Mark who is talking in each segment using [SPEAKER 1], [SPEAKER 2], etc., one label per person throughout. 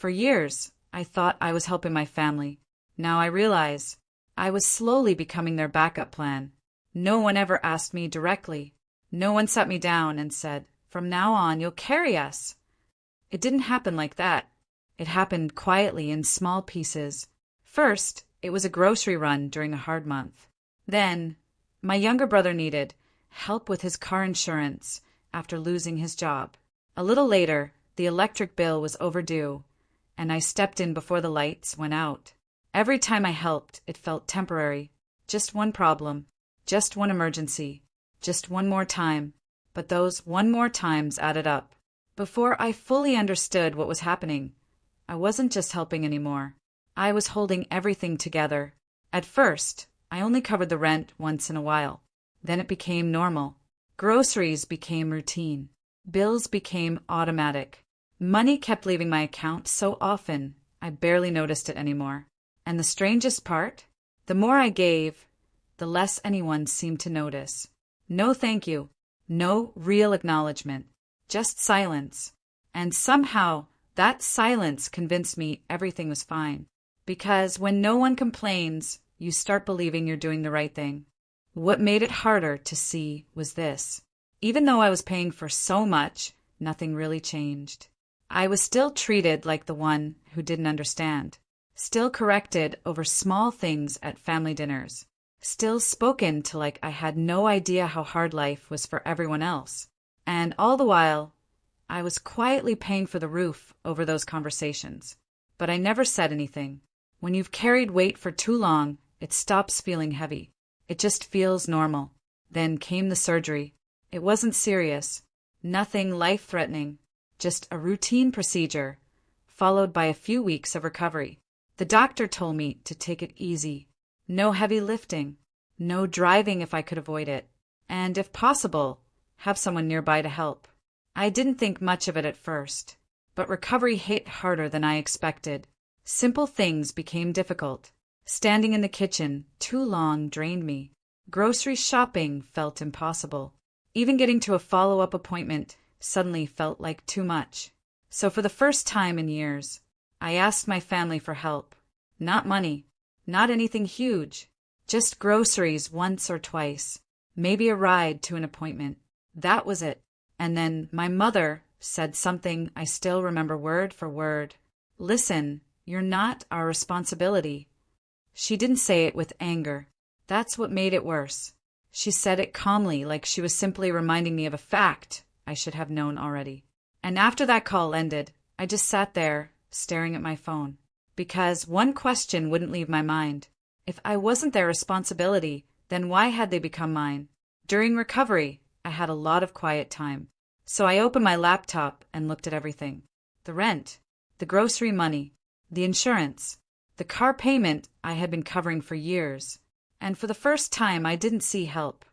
[SPEAKER 1] For years, I thought I was helping my family. Now I realize I was slowly becoming their backup plan. No one ever asked me directly. No one sat me down and said, "From now on, you'll carry us." It didn't happen like that. It happened quietly in small pieces. First, it was a grocery run during a hard month. Then, my younger brother needed help with his car insurance after losing his job. A little later, the electric bill was overdue, and I stepped in before the lights went out. Every time I helped, it felt temporary. Just one problem, just one emergency, just one more time. But those one more times added up. Before I fully understood what was happening, I wasn't just helping anymore. I was holding everything together. At first, I only covered the rent once in a while. Then it became normal. Groceries became routine. Bills became automatic. Money kept leaving my account so often, I barely noticed it anymore. And the strangest part? The more I gave, the less anyone seemed to notice. No thank you. No real acknowledgement. Just silence. And somehow, that silence convinced me everything was fine. Because when no one complains, you start believing you're doing the right thing. What made it harder to see was this. Even though I was paying for so much, nothing really changed. I was still treated like the one who didn't understand. Still corrected over small things at family dinners. Still spoken to like I had no idea how hard life was for everyone else. And all the while, I was quietly paying for the roof over those conversations. But I never said anything. When you've carried weight for too long, it stops feeling heavy. It just feels normal. Then came the surgery. It wasn't serious. Nothing life-threatening. Just a routine procedure, followed by a few weeks of recovery. The doctor told me to take it easy. No heavy lifting. No driving if I could avoid it. And if possible, have someone nearby to help. I didn't think much of it at first, but recovery hit harder than I expected. Simple things became difficult. Standing in the kitchen too long drained me. Grocery shopping felt impossible. Even getting to a follow-up appointment suddenly felt like too much. So for the first time in years, I asked my family for help. Not money, not anything huge, just groceries once or twice, maybe a ride to an appointment. That was it. And then my mother said something I still remember word for word. "Listen, you're not our responsibility." She didn't say it with anger. That's what made it worse. She said it calmly, like she was simply reminding me of a fact I should have known already. And after that call ended, I just sat there, staring at my phone. Because one question wouldn't leave my mind. If I wasn't their responsibility, then why had they become mine? During recovery, I had a lot of quiet time. So I opened my laptop and looked at everything. The rent, the grocery money, the insurance, the car payment I had been covering for years. And for the first time, I didn't see help.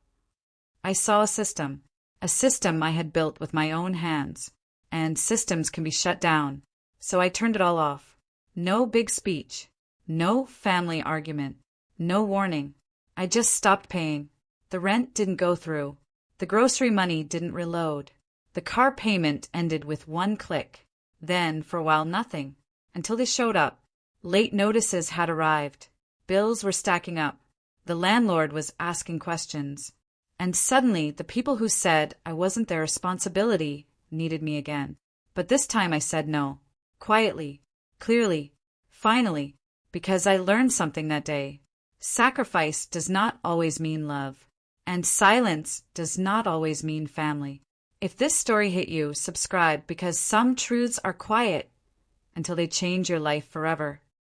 [SPEAKER 1] I saw a system I had built with my own hands. And systems can be shut down. So I turned it all off. No big speech. No family argument. No warning. I just stopped paying. The rent didn't go through. The grocery money didn't reload. The car payment ended with one click. Then, for a while, nothing. Until they showed up. Late notices had arrived. Bills were stacking up. The landlord was asking questions. And suddenly, the people who said I wasn't their responsibility needed me again. But this time I said no. Quietly. Clearly. Finally. Because I learned something that day. Sacrifice does not always mean love. And silence does not always mean family. If this story hit you, subscribe because some truths are quiet until they change your life forever.